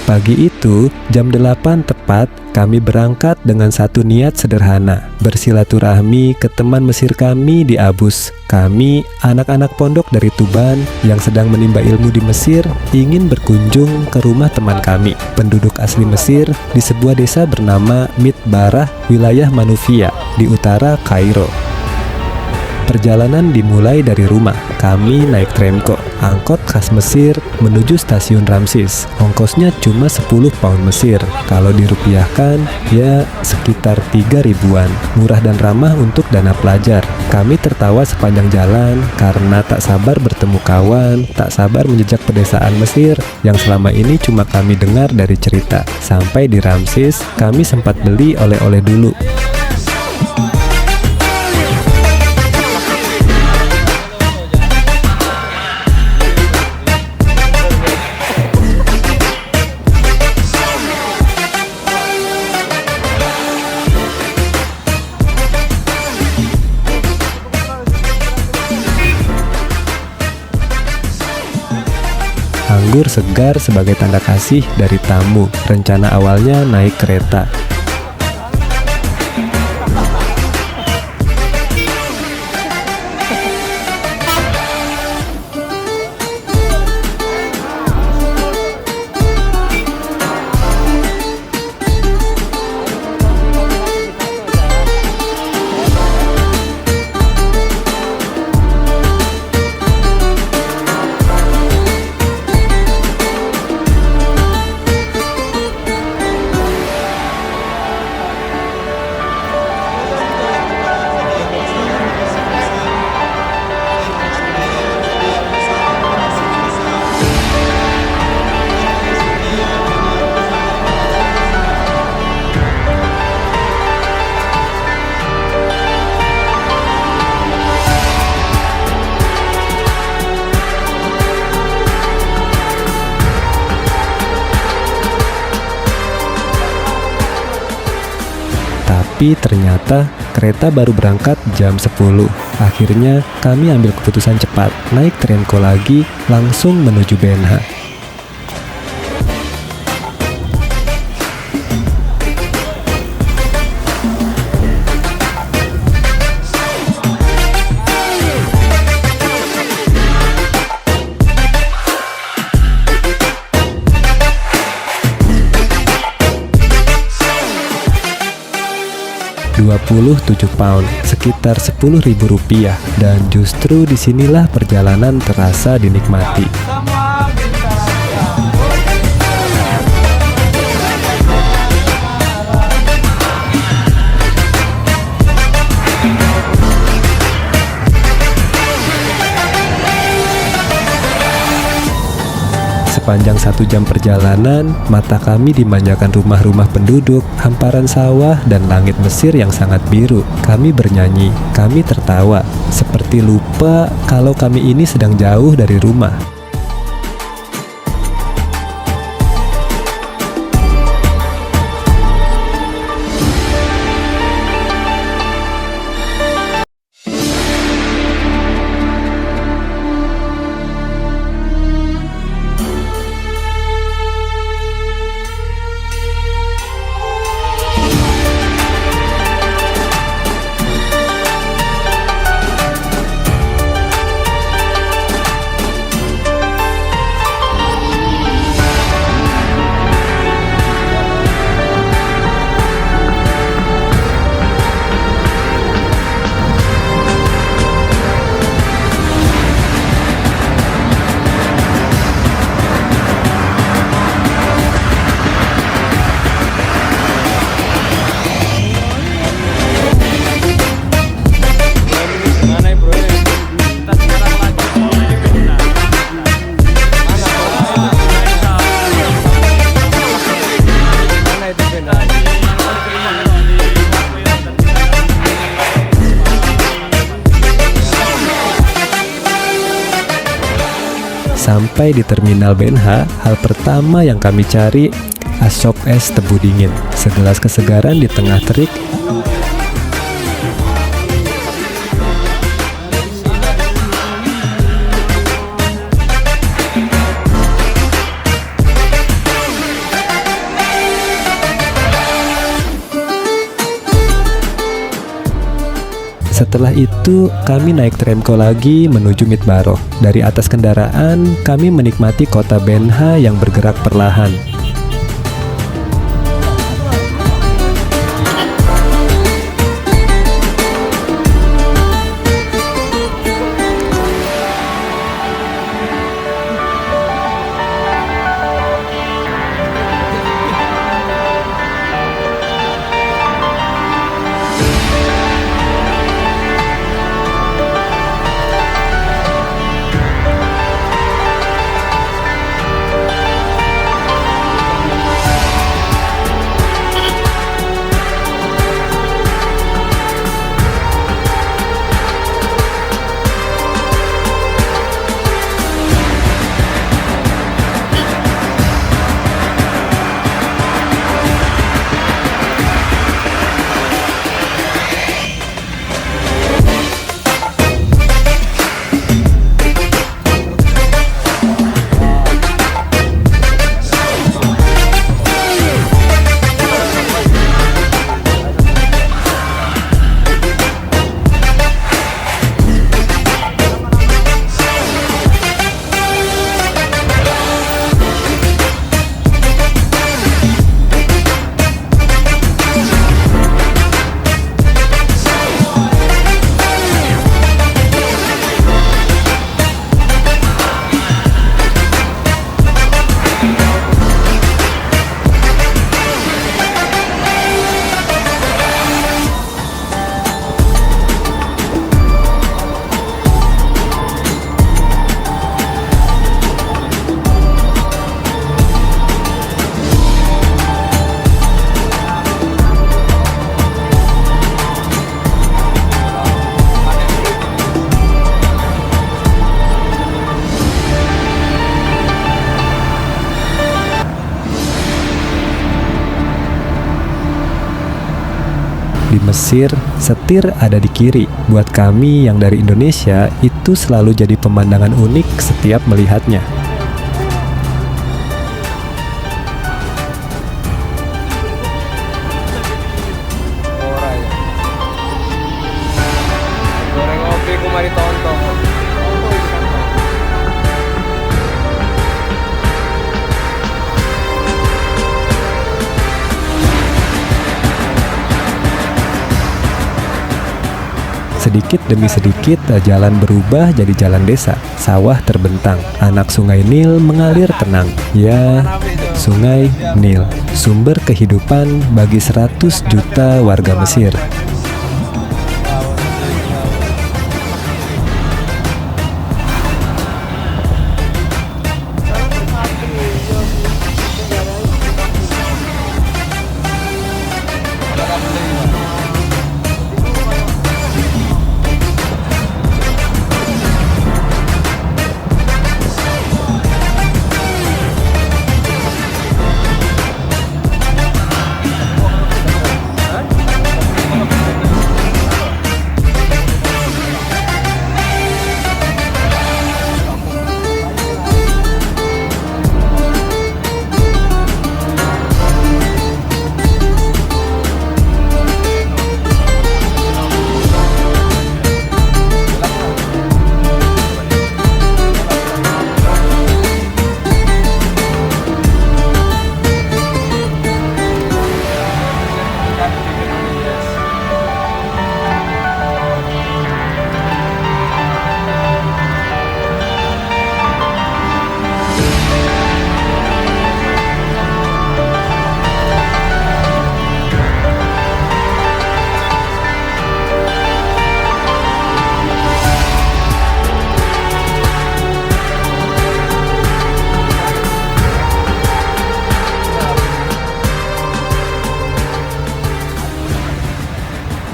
Pagi itu, jam 8 tepat, kami berangkat dengan satu niat sederhana, bersilaturahmi ke teman Mesir kami di Abus. Kami, anak-anak pondok dari Tuban yang sedang menimba ilmu di Mesir, ingin berkunjung ke rumah teman kami, penduduk asli Mesir di sebuah desa bernama Midbarah, wilayah Manufia, di utara Kairo. Perjalanan dimulai dari rumah. Kami naik Tremco, angkot khas Mesir menuju stasiun Ramses. Ongkosnya cuma 10 pound Mesir. Kalau dirupiahkan, ya sekitar 3 ribuan. Murah dan ramah untuk dana pelajar. Kami tertawa sepanjang jalan karena tak sabar bertemu kawan, tak sabar menjejak pedesaan Mesir yang selama ini cuma kami dengar dari cerita. Sampai di Ramses, kami sempat beli oleh-oleh dulu. Anggur segar sebagai tanda kasih dari tamu. Rencana awalnya naik kereta. Tapi ternyata kereta baru berangkat jam 10. Akhirnya kami ambil keputusan cepat, naik Tremco lagi, langsung menuju BNH. £27, sekitar Rp10.000, dan justru disinilah perjalanan terasa dinikmati. Sepanjang 1 jam perjalanan, mata kami dimanjakan rumah-rumah penduduk, hamparan sawah, dan langit Mesir yang sangat biru. Kami bernyanyi, kami tertawa, seperti lupa kalau kami ini sedang jauh dari rumah. Sampai di terminal BNH, hal pertama yang kami cari asop es tebu dingin, segelas kesegaran di tengah terik. Setelah itu, kami naik tramko lagi menuju Midbaro. Dari atas kendaraan, kami menikmati kota Benha yang bergerak perlahan. Di Mesir, setir ada di kiri. Buat kami yang dari Indonesia, itu selalu jadi pemandangan unik setiap melihatnya. Goreng kopi kumari tonton. Sedikit demi sedikit, jalan berubah jadi jalan desa. Sawah terbentang, anak sungai Nil mengalir tenang. Ya, sungai Nil, sumber kehidupan bagi 100 juta warga Mesir.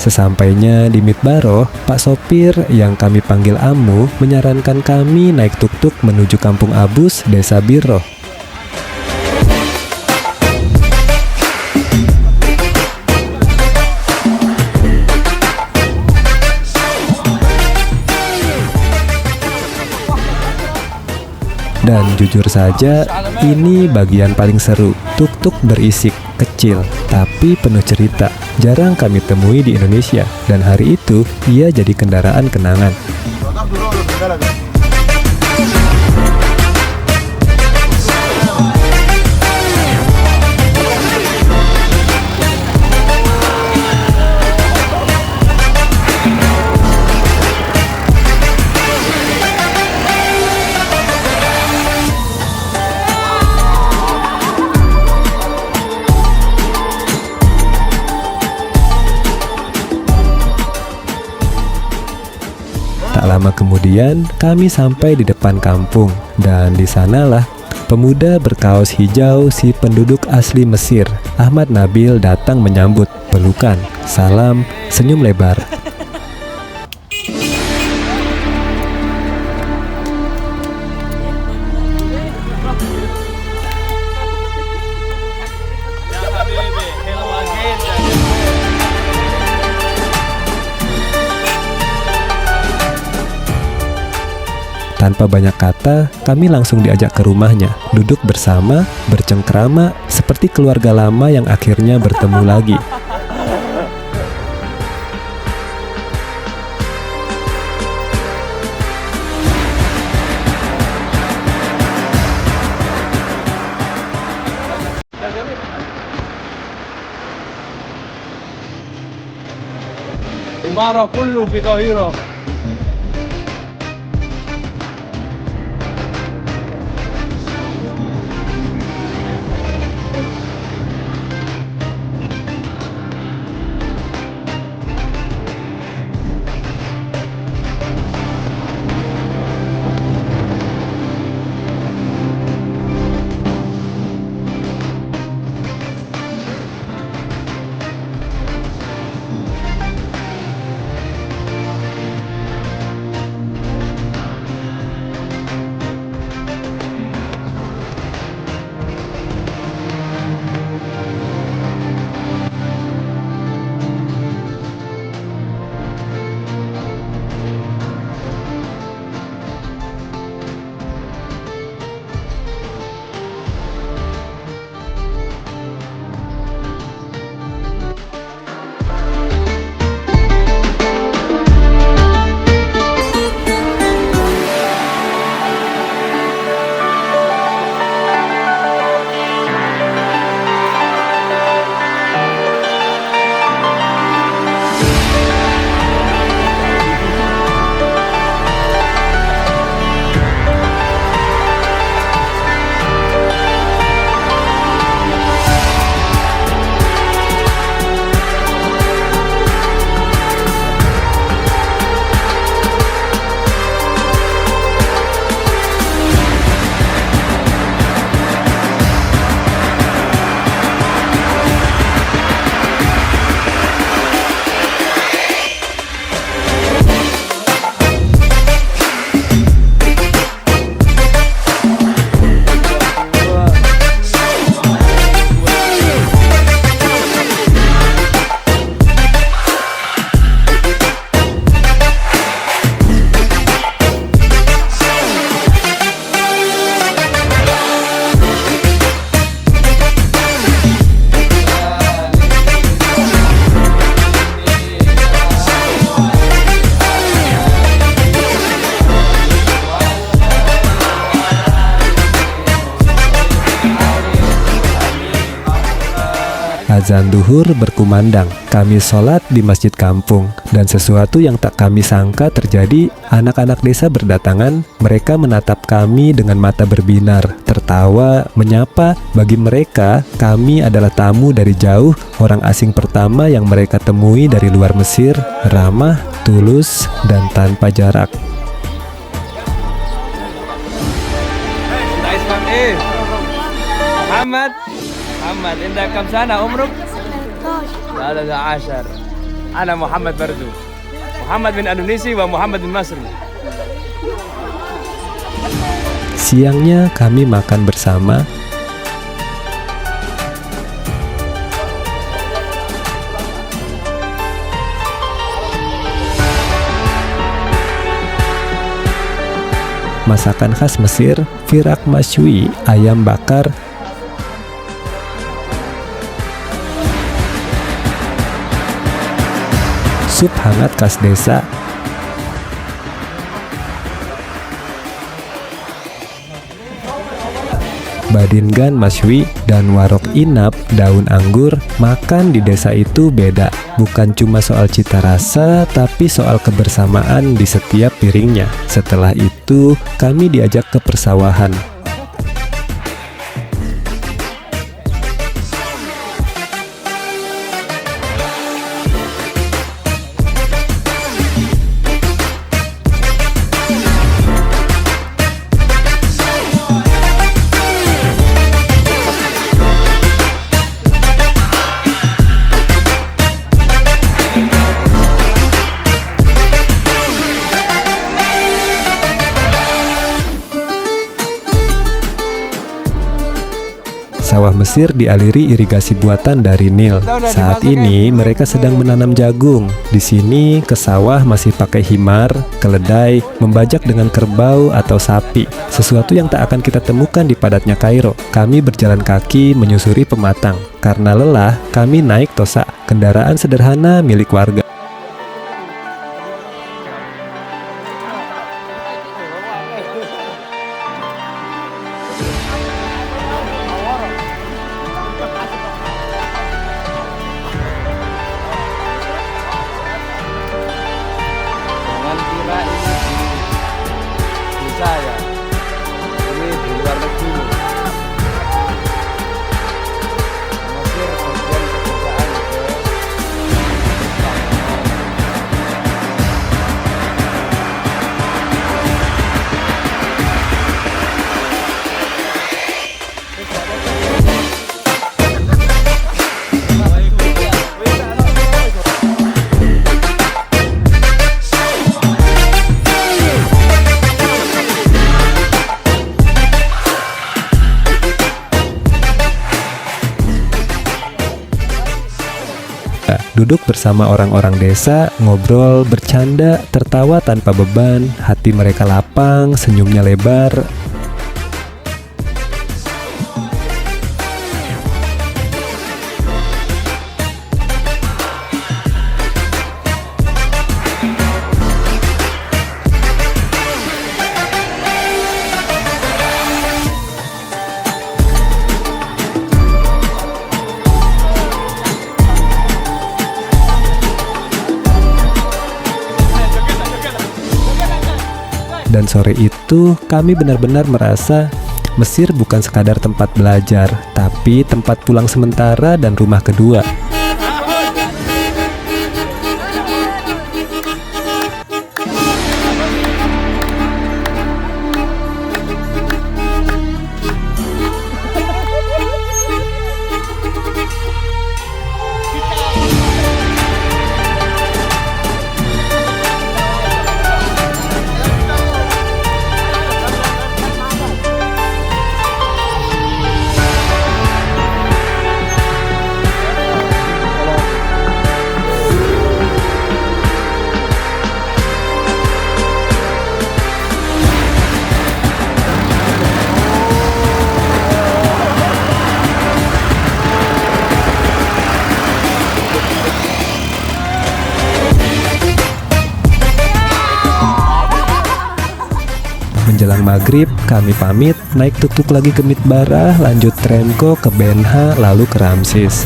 Sesampainya di Midbaro, Pak sopir yang kami panggil Amu menyarankan kami naik tuk-tuk menuju Kampung Abus, Desa Birroh. Dan jujur saja, ini bagian paling seru. Tuk-tuk berisik, kecil kecil, tapi penuh cerita. Jarang kami temui di Indonesia, dan hari itu ia jadi kendaraan kenangan. Tak lama kemudian, kami sampai di depan kampung, dan di sanalah pemuda berkaos hijau si penduduk asli Mesir, Ahmad Nabil, datang menyambut. Pelukan, salam, senyum lebar. Tanpa banyak kata, kami langsung diajak ke rumahnya, duduk bersama, bercengkrama, seperti keluarga lama yang akhirnya bertemu lagi. Imara kullu fi Qahira. Azan duhur berkumandang, kami sholat di masjid kampung, dan sesuatu yang tak kami sangka terjadi. Anak-anak desa berdatangan, mereka menatap kami dengan mata berbinar, tertawa, menyapa. Bagi mereka, kami adalah tamu dari jauh, orang asing pertama yang mereka temui dari luar Mesir, ramah, tulus, dan tanpa jarak. محمد محمد انت كم سنة عمرك؟ 13. أنا محمد برضو. محمد من إندونيسيا ومحمد من مصر. Siangnya kami makan bersama. Masakan khas Mesir, firak masywi, ayam bakar, sup hangat khas desa, badingan masywi, dan warok inap daun anggur. Makan di desa itu beda, bukan cuma soal cita rasa, tapi soal kebersamaan di setiap piringnya. Setelah itu, kami diajak ke persawahan. Sawah Mesir dialiri irigasi buatan dari Nil. Saat ini mereka sedang menanam jagung. Di sini ke sawah masih pakai himar, keledai, membajak dengan kerbau atau sapi. Sesuatu yang tak akan kita temukan di padatnya Kairo. Kami berjalan kaki menyusuri pematang. Karena lelah, kami naik tosa, kendaraan sederhana milik warga. Jangan kira ini di saya. Ini di luar negeri. Mesir bagian kebiasaan gitu. Duduk bersama orang-orang desa, ngobrol, bercanda, tertawa tanpa beban, hati mereka lapang, senyumnya lebar. Dan sore itu kami benar-benar merasa Mesir bukan sekadar tempat belajar, tapi tempat pulang sementara dan rumah kedua. Menjelang maghrib, kami pamit, naik tuk-tuk lagi ke Midbarah, lanjut Tremco ke Benha, lalu ke Ramses.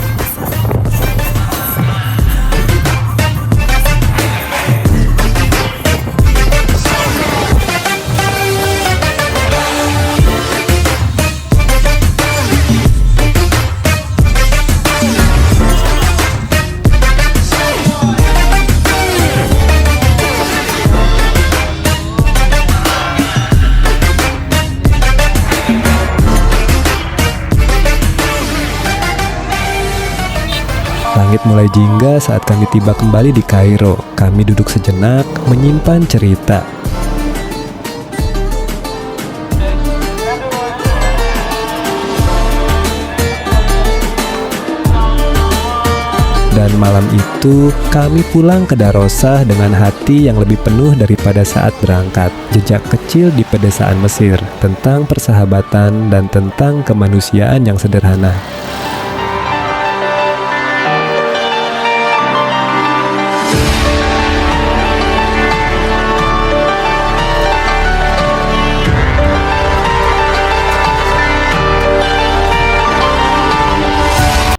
Langit mulai jingga saat kami tiba kembali di Kairo. Kami duduk sejenak, menyimpan cerita. Dan malam itu, kami pulang ke Darosah dengan hati yang lebih penuh daripada saat berangkat. Jejak kecil di pedesaan Mesir, tentang persahabatan dan tentang kemanusiaan yang sederhana.